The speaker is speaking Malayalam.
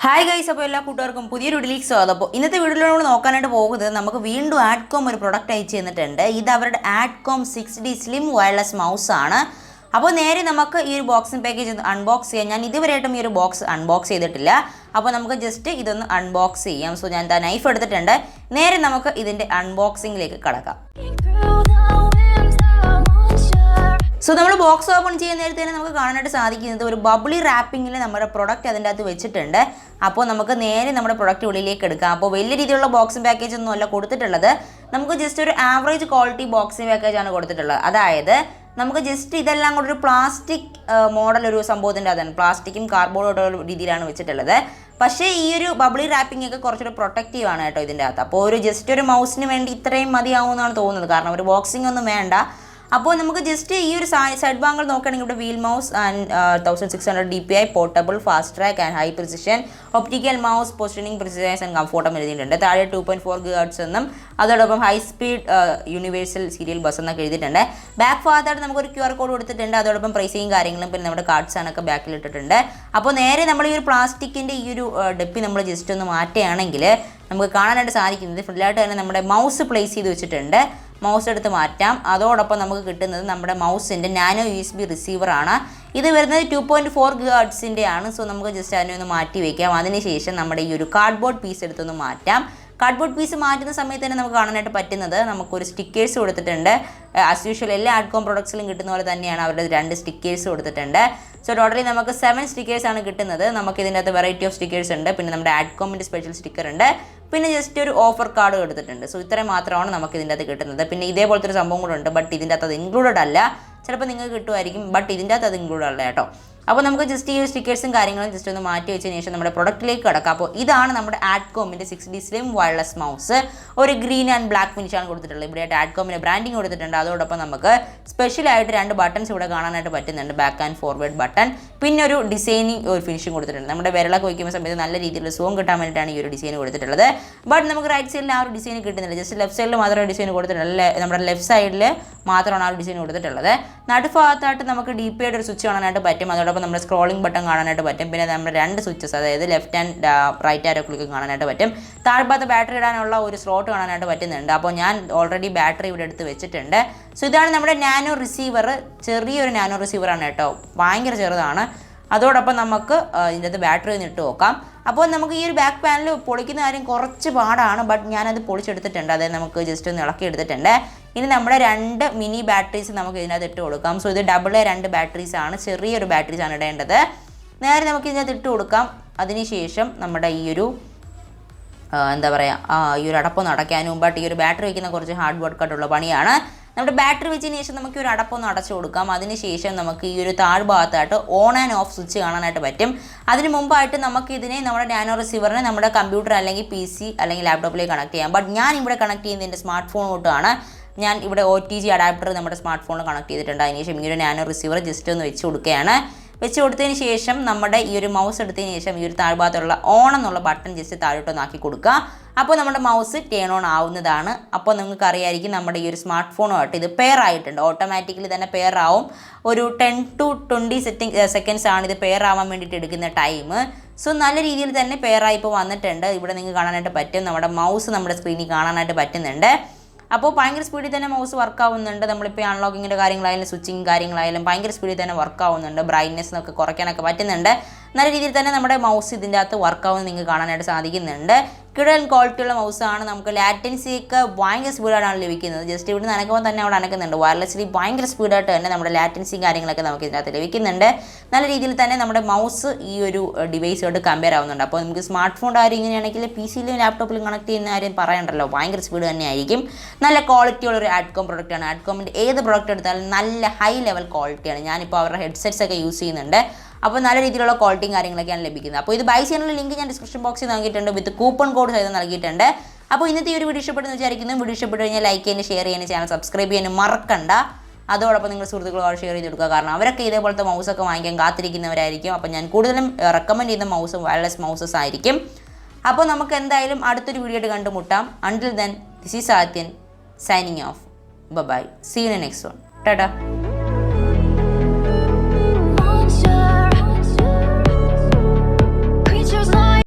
ഹായ് ഗൈസ്, അപ്പോൾ എല്ലാ കൂട്ടുകാർക്കും പുതിയൊരു വീഡിയോയിലേക്ക് സ്വാഗതം. അപ്പോൾ ഇന്നത്തെ വീഡിയോയിലൂടെ നോക്കാനായിട്ട് പോകുന്നത് നമുക്ക് വീണ്ടും ആഡ്കോം ഒരു പ്രൊഡക്റ്റ് അയച്ചു തന്നിട്ടുണ്ട്. ഇത് അവരുടെ ആഡ്കോം 6D സ്ലിം വയർലെസ് മൗസ് ആണ്. അപ്പോൾ നേരെ നമുക്ക് ഈ ഒരു ബോക്സിംഗ് പാക്കേജ് അൺബോക്സ് ചെയ്യാം. ഞാൻ ഇതുവരെയായിട്ടും ഈ ഒരു ബോക്സ് അൺബോക്സ് ചെയ്തിട്ടില്ല. അപ്പോൾ നമുക്ക് ജസ്റ്റ് ഇതൊന്ന് അൺബോക്സ് ചെയ്യാം. സോ ഞാൻ നൈഫ് എടുത്തിട്ടുണ്ട്. നേരെ നമുക്ക് ഇതിൻ്റെ അൺബോക്സിങ്ങിലേക്ക് കടക്കാം. സോ നമ്മൾ ബോക്സ് ഓപ്പൺ ചെയ്യുന്ന നേരത്തെ തന്നെ നമുക്ക് കാണാനായിട്ട് സാധിക്കുന്നത് ഒരു ബബിളി റാപ്പിങ്ങിൽ നമ്മുടെ പ്രൊഡക്റ്റ് അതിൻ്റെ അകത്ത് വെച്ചിട്ടുണ്ട്. അപ്പോൾ നമുക്ക് നേരെ നമ്മുടെ പ്രൊഡക്റ്റ് ഉള്ളിലേക്ക് എടുക്കാം. അപ്പോൾ വലിയ രീതിയിലുള്ള ബോക്സിംഗ് പാക്കേജ് ഒന്നും അല്ല കൊടുത്തിട്ടുള്ളത്. നമുക്ക് ജസ്റ്റ് ഒരു ആവറേജ് ക്വാളിറ്റി ബോക്സിംഗ് പാക്കേജാണ് കൊടുത്തിട്ടുള്ളത്. അതായത് നമുക്ക് ജസ്റ്റ് ഇതെല്ലാം കൂടെ ഒരു പ്ലാസ്റ്റിക് മോഡൽ ഒരു സംഭവത്തിൻ്റെ അതാണ്, പ്ലാസ്റ്റിക്കും കാർഡ്ബോർഡും രീതിയിലാണ് വെച്ചിട്ടുള്ളത്. പക്ഷേ ഈ ഒരു ബബിളി റാപ്പിംഗ് ഒക്കെ കുറച്ചൊരു പ്രൊട്ടക്റ്റീവ് ആണ് കേട്ടോ ഇതിൻ്റെ അകത്ത്. അപ്പോൾ ഒരു ജസ്റ്റ് ഒരു മൗസിന് വേണ്ടി ഇത്രയും മതിയാവുമെന്നാണ് തോന്നുന്നത്. കാരണം ഒരു ബോക്സിംഗ് ഒന്നും വേണ്ട. അപ്പോൾ നമുക്ക് ജസ്റ്റ് ഈ ഒരു സൈഡ് ബാങ്കിൽ നോക്കുകയാണെങ്കിൽ ഇവിടെ wheel mouse and 1600 DPI portable fast track and high precision optical mouse positioning precise and comfortable എഴുതിയിട്ടുണ്ട്. താഴെ 2.4 GHz എന്നും അതോടൊപ്പം high speed universal serial bus എന്നൊക്കെ എഴുതിയിട്ടുണ്ട്. ബാക്ക് ഭാഗത്തായിട്ട് നമുക്കൊരു QR കോഡ് കൊടുത്തിട്ടുണ്ട്. അതോടൊപ്പം പ്രൈസിങ് കാര്യങ്ങളും പിന്നെ നമ്മുടെ കാർഡ്സ് ആണൊക്കെ ബാക്കിൽ ഇട്ടിട്ടുണ്ട്. അപ്പോൾ നേരെ നമ്മൾ ഈ ഒരു പ്ലാസ്റ്റിക്കിൻ്റെ ഈ ഒരു ഡെപ്പി നമ്മൾ ജസ്റ്റ് ഒന്ന് മാറ്റുകയാണെങ്കിൽ നമുക്ക് കാണാനായിട്ട് സാധിക്കുന്നത് ഫുള്ളായിട്ട് തന്നെ നമ്മുടെ മൗസ് പ്ലേസ് ചെയ്ത് വെച്ചിട്ടുണ്ട്. മൗസ് എടുത്ത് മാറ്റാം. അതോടൊപ്പം നമുക്ക് കിട്ടുന്നത് നമ്മുടെ മൗസിൻ്റെ നാനോ USB റിസീവറാണ്. ഇത് വരുന്നത് 2.4 GHz ആണ്. സോ നമുക്ക് ജസ്റ്റ് അതിനെ ഒന്ന് മാറ്റി വയ്ക്കാം. അതിനുശേഷം നമ്മുടെ ഈ ഒരു കാർഡ്ബോർഡ് പീസ് എടുത്തൊന്ന് മാറ്റാം. കാർഡ്ബോർഡ് പീസ് മാറ്റുന്ന സമയത്ത് തന്നെ നമുക്ക് കാണാനായിട്ട് പറ്റുന്നത് നമുക്കൊരു സ്റ്റിക്കേഴ്സ് കൊടുത്തിട്ടുണ്ട്. ആസ് യൂഷ്വൽ എല്ലാ ആഡ്കോം പ്രൊഡക്ട്സിലും കിട്ടുന്ന പോലെ തന്നെയാണ് അവരുടെ 2 സ്റ്റിക്കേഴ്സ് കൊടുത്തിട്ടുണ്ട്. സോ ടോട്ടലി നമുക്ക് 7 സ്റ്റിക്കേഴ്സാണ് കിട്ടുന്നത്. നമുക്ക് ഇതിൻ്റെ അകത്ത് വെറൈറ്റി ഓഫ് സ്റ്റിക്കേഴ്സ് ഉണ്ട്. പിന്നെ നമ്മുടെ ആഡ്കോമിൻ്റെ സ്പെഷ്യൽ സ്റ്റിക്കർ ഉണ്ട്. പിന്നെ ജസ്റ്റ് ഒരു ഓഫർ കാർഡ് കൊടുത്തിട്ടുണ്ട്. സോ ഇത്രയും മാത്രമാണ് നമുക്ക് ഇതിൻ്റെ അകത്ത് കിട്ടുന്നത്. പിന്നെ ഇതേപോലത്തെ ഒരു സംഭവം കൂടെ ഉണ്ട്. ബട്ട് ഇതിൻ്റെ അകത്ത് അത് ഇൻക്ലൂഡഡ് അല്ല. ചിലപ്പോൾ നിങ്ങൾക്ക് കിട്ടുമായിരിക്കും. ബട്ട് ഇതിൻ്റെ അകത്ത് അത് ഇൻക്ലൂഡ് അല്ല കേട്ടോ. അപ്പോൾ നമുക്ക് ജസ്റ്റ് ഈ സ്റ്റിക്കേഴ്സും കാര്യങ്ങളും ജസ്റ്റ് ഒന്ന് മാറ്റി വെച്ചതിന് ശേഷം നമ്മുടെ പ്രൊഡക്റ്റിലേക്ക് കിടക്കാം. അപ്പോൾ ഇതാണ് നമ്മുടെ ആഡ്കോമിൻ്റെ 6D സ്ലിം വയർലെസ് മൗസ്. ഒരു ഗ്രീൻ ആൻഡ് ബ്ലാക്ക് ഫിനിഷാണ് കൊടുത്തിട്ടുള്ളത്. ഇവിടെയായിട്ട് ആഡ്കോമിൻ്റെ ബ്രാൻഡിങ് കൊടുത്തിട്ടുണ്ട്. അതോടൊപ്പം നമുക്ക് സ്പെഷ്യലായിട്ട് 2 ബട്ടൺസ് ഇവിടെ കാണാനായിട്ട് പറ്റുന്നുണ്ട്. Back and forward button. പിന്നെ ഒരു ഡിസൈനിങ് ഒരു ഫിനിഷിങ് കൊടുത്തിട്ടുണ്ട്. നമ്മുടെ വിരലൊക്കെ വയ്ക്കുന്ന സമയത്ത് നല്ല രീതിയിൽ സുഖം കിട്ടാൻ വേണ്ടിയിട്ടാണ് ഈ ഒരു ഡിസൈൻ കൊടുത്തിട്ടുള്ളത്. ബട്ട് നമുക്ക് റൈറ്റ് സൈഡിൽ ആ ഒരു ഡിസൈൻ കിട്ടുന്നില്ല. ജസ്റ്റ് ലെഫ്റ്റ് സൈഡിൽ മാത്രമേ ഡിസൈൻ കൊടുത്തിട്ടുള്ളൂ. നമ്മുടെ ലെഫ്റ്റ് സൈഡിൽ മാത്രമാണ് ആ ഒരു ഡിസൈൻ കൊടുത്തിട്ടുള്ളത്. നടുഭാഗത്തായിട്ട് നമുക്ക് DPI ഒരു സ്വിച്ച് കാണാനായിട്ട് പറ്റും. അതോടൊപ്പം നമ്മുടെ സ്ക്രോളിംഗ് ബട്ടൺ കാണാനായിട്ട് പറ്റും. പിന്നെ നമ്മുടെ 2 സ്വിച്ചസ്, അതായത് left and right arrow click കാണാനായിട്ട് പറ്റും. താഴ്ഭാഗത്ത് ബാറ്ററി ഇടാനുള്ള ഒരു സ്ലോട്ട് കാണാനായിട്ട് പറ്റുന്നുണ്ട്. അപ്പോൾ ഞാൻ ഓൾറെഡി ബാറ്ററി ഇവിടെ എടുത്ത് വെച്ചിട്ടുണ്ട്. സോ ഇതാണ് നമ്മുടെ നാനോ റിസീവർ. ചെറിയൊരു നാനോ റിസീവറാണ് കേട്ടോ, ഭയങ്കര ചെറുതാണ്. അതോടൊപ്പം നമുക്ക് ഇതിൻ്റെ അകത്ത് ബാറ്ററി ഒന്ന് ഇട്ട് നോക്കാം. അപ്പോൾ നമുക്ക് ഈ ഒരു ബാക്ക് പാനൽ പൊളിക്കുന്ന കാര്യം കുറച്ച് പാടാണ്. ബട്ട് ഞാനത് പൊളിച്ചെടുത്തിട്ടുണ്ട്. അതായത് നമുക്ക് ജസ്റ്റ് ഒന്ന് ഇളക്കി എടുത്തിട്ടുണ്ട്. ഇനി നമ്മുടെ 2 മിനി ബാറ്ററീസ് നമുക്ക് ഇതിനകത്ത് ഇട്ട് കൊടുക്കാം. സോ ഇത് ഡബിൾ 2 ബാറ്ററീസ് ആണ്, ചെറിയൊരു ബാറ്ററീസ് ആണ് ഇടേണ്ടത്. നേരെ നമുക്ക് ഇതിനകത്ത് ഇട്ട് കൊടുക്കാം. അതിനുശേഷം നമ്മുടെ ഈ ഒരു എന്താ പറയുക, ഈ ഒരു അടപ്പൊന്ന് അടയ്ക്കാനും മുമ്പായിട്ട് ഈ ഒരു ബാറ്ററി വയ്ക്കുന്ന കുറച്ച് ഹാർഡ് വർക്കായിട്ടുള്ള പണിയാണ്. നമ്മുടെ ബാറ്ററി വെച്ചതിന് ശേഷം നമുക്ക് ഒരു അടപ്പൊന്ന് അടച്ചു കൊടുക്കാം. അതിനുശേഷം നമുക്ക് ഈ ഒരു താഴ്ഭാഗത്തായിട്ട് ഓൺ ആൻഡ് ഓഫ് സ്വിച്ച് കാണാനായിട്ട് പറ്റും. അതിന് മുമ്പായിട്ട് നമുക്ക് ഇതിനെ നമ്മുടെ നാനോ റിസീവറിനെ നമ്മുടെ കമ്പ്യൂട്ടർ അല്ലെങ്കിൽ PC അല്ലെങ്കിൽ ലാപ്ടോപ്പിലേക്ക് കണക്ട് ചെയ്യാം. ബട്ട് ഞാൻ ഇവിടെ കണക്ട് ചെയ്യുന്നത് എൻ്റെ സ്മാർട്ട് ഫോണോട്ടാണ്. ഞാൻ ഇവിടെ OTG അഡാപ്റ്റർ നമ്മുടെ സ്മാർട്ട് ഫോണിൽ കണക്ട് ചെയ്തിട്ടുണ്ട്. അതിനുശേഷം ഈ ഒരു നാനോ റിസീവർ ജസ്റ്റ് ഒന്ന് വെച്ച് കൊടുക്കുകയാണ്. വെച്ച് കൊടുത്തതിന് ശേഷം നമ്മുടെ ഈ ഒരു മൗസ് എടുത്തതിന് ശേഷം ഈ ഒരു താഴ്ഭാഗത്തുള്ള ഓൺ എന്നുള്ള ബട്ടൺ ജസ്റ്റ് താഴോട്ടൊന്ന് ആക്കി കൊടുക്കുക. അപ്പോൾ നമ്മുടെ മൗസ് ടേൺ ഓൺ ആവുന്നതാണ്. അപ്പോൾ നിങ്ങൾക്ക് അറിയായിരിക്കും നമ്മുടെ ഈ ഒരു സ്മാർട്ട് ഫോണുമായിട്ട് ഇത് പെയർ ആയിട്ടുണ്ട്. ഓട്ടോമാറ്റിക്കലി തന്നെ പെയർ ആവും. ഒരു 10 to 20 സെക്കൻഡ്സ് ആണ് ഇത് പെയർ ആവാൻ വേണ്ടിയിട്ട് എടുക്കുന്ന ടൈം. സോ നല്ല രീതിയിൽ തന്നെ പെയർ ആയി ഇപ്പോൾ വന്നിട്ടുണ്ട്. ഇവിടെ നിങ്ങൾക്ക് കാണാനായിട്ട് പറ്റും. നമ്മുടെ മൗസ് നമ്മുടെ സ്ക്രീനിൽ കാണാനായിട്ട് പറ്റുന്നുണ്ട്. അപ്പോൾ ഭയങ്കര സ്പീഡിൽ തന്നെ മൗസ് വർക്ക് ആവുന്നുണ്ട്. നമ്മളിപ്പോൾ അൺലോക്കിങ്ങിൻ്റെ കാര്യങ്ങളായാലും സ്വിച്ചിങ് കാര്യങ്ങളായാലും ഭയങ്കര സ്പീഡിൽ തന്നെ വർക്ക് ആവുന്നുണ്ട്. ബ്രൈറ്റ്നെസ്സിനൊക്കെ കുറയ്ക്കാനൊക്കെ പറ്റുന്നുണ്ട്. നല്ല രീതിയിൽ തന്നെ നമ്മുടെ മൗസ് ഇതിൻ്റെ അകത്ത് വർക്ക് ആവുന്നത് നിങ്ങൾക്ക് കാണാനായിട്ട് സാധിക്കുന്നുണ്ട്. കിടൽ ക്വാളിറ്റിയുള്ള മൗസാണ്. നമുക്ക് ലാറ്റൻസിയൊക്കെ ഭയങ്കര സ്പീഡായിട്ടാണ് ലഭിക്കുന്നത്. ജസ്റ്റ് ഇവിടെ അനക്കുമ്പോൾ തന്നെ അവിടെ അനക്കുന്നുണ്ട്. വയർലെസ്ലി ഭയങ്കര സ്പീഡായിട്ട് തന്നെ നമ്മുടെ ലാറ്റൻസിയും കാര്യങ്ങളൊക്കെ നമുക്ക് ഇതിനകത്ത് ലഭിക്കുന്നുണ്ട്. നല്ല രീതിയിൽ തന്നെ നമ്മുടെ മൗസ് ഈ ഒരു ഡിവൈസുമായിട്ട് കമ്പയർ ആവുന്നുണ്ട്. അപ്പോൾ നമുക്ക് സ്മാർട്ട് ഫോണിൻ്റെ കാര്യം ഇങ്ങനെയാണെങ്കിൽ PCയിലും ലാപ്ടോപ്പിലും കണക്ട് ചെയ്യുന്ന കാര്യം പറയണ്ടല്ലോ, ഭയങ്കര സ്പീഡ് തന്നെയായിരിക്കും. നല്ല ക്വാളിറ്റിയുള്ള ഒരു ആഡ്കോം പ്രൊഡക്റ്റാണ്. ആഡ്കോമിൻ്റെ ഏത് പ്രൊഡക്റ്റ് എടുത്താലും നല്ല ഹൈ ലെവൽ ക്വാളിറ്റിയാണ്. ഞാനിപ്പോൾ അവരുടെ ഹെഡ്സെറ്റ്സ് ഒക്കെ യൂസ് ചെയ്യുന്നുണ്ട്. അപ്പോൾ നല്ല രീതിയിലുള്ള ക്വാളിറ്റിയും കാര്യങ്ങളൊക്കെയാണ് ലഭിക്കുന്നത്. അപ്പോൾ ഇത് ബൈ ചെയ്യാനുള്ള ലിങ്ക് ഞാൻ ഡിസ്ക്രിപ്ഷൻ ബോക്സിൽ നൽകിയിട്ടുണ്ട്. വിത്ത് കൂപ്പൺ കോഡ് സഹിതം നൽകിയിട്ടുണ്ട്. അപ്പോൾ ഇന്നത്തെ ഈ ഒരു വീഡിയോ ഇഷ്ടപ്പെടുന്നു വിചാരിക്കുന്നു. വീഡിയോ ഇഷ്ടപ്പെട്ട് കഴിഞ്ഞാൽ ലൈക്ക് ചെയ്യാനും ഷെയർ ചെയ്യാനും ചാനൽ സബ്സ്ക്രൈബ് ചെയ്യാനും മറക്കണ്ട. അതോടൊപ്പം നിങ്ങൾ സുഹൃത്തുക്കളോട് ഷെയർ ചെയ്ത് കൊടുക്കുക. കാരണം അവരൊക്കെ ഇതേപോലത്തെ മൗസൊക്കെ വാങ്ങിക്കാൻ കാത്തിരിക്കുന്നവരായിരിക്കും. അപ്പോൾ ഞാൻ കൂടുതലും റെക്കമെൻഡ് ചെയ്യുന്ന മൗസ് വയർലെസ് മൗസസ് ആയിരിക്കും. അപ്പോൾ നമുക്ക് എന്തായാലും അടുത്തൊരു വീഡിയോ ആയിട്ട് കണ്ടുമുട്ടാം. Until then, this is Athyan signing off. Bye. See you in next one. Tata.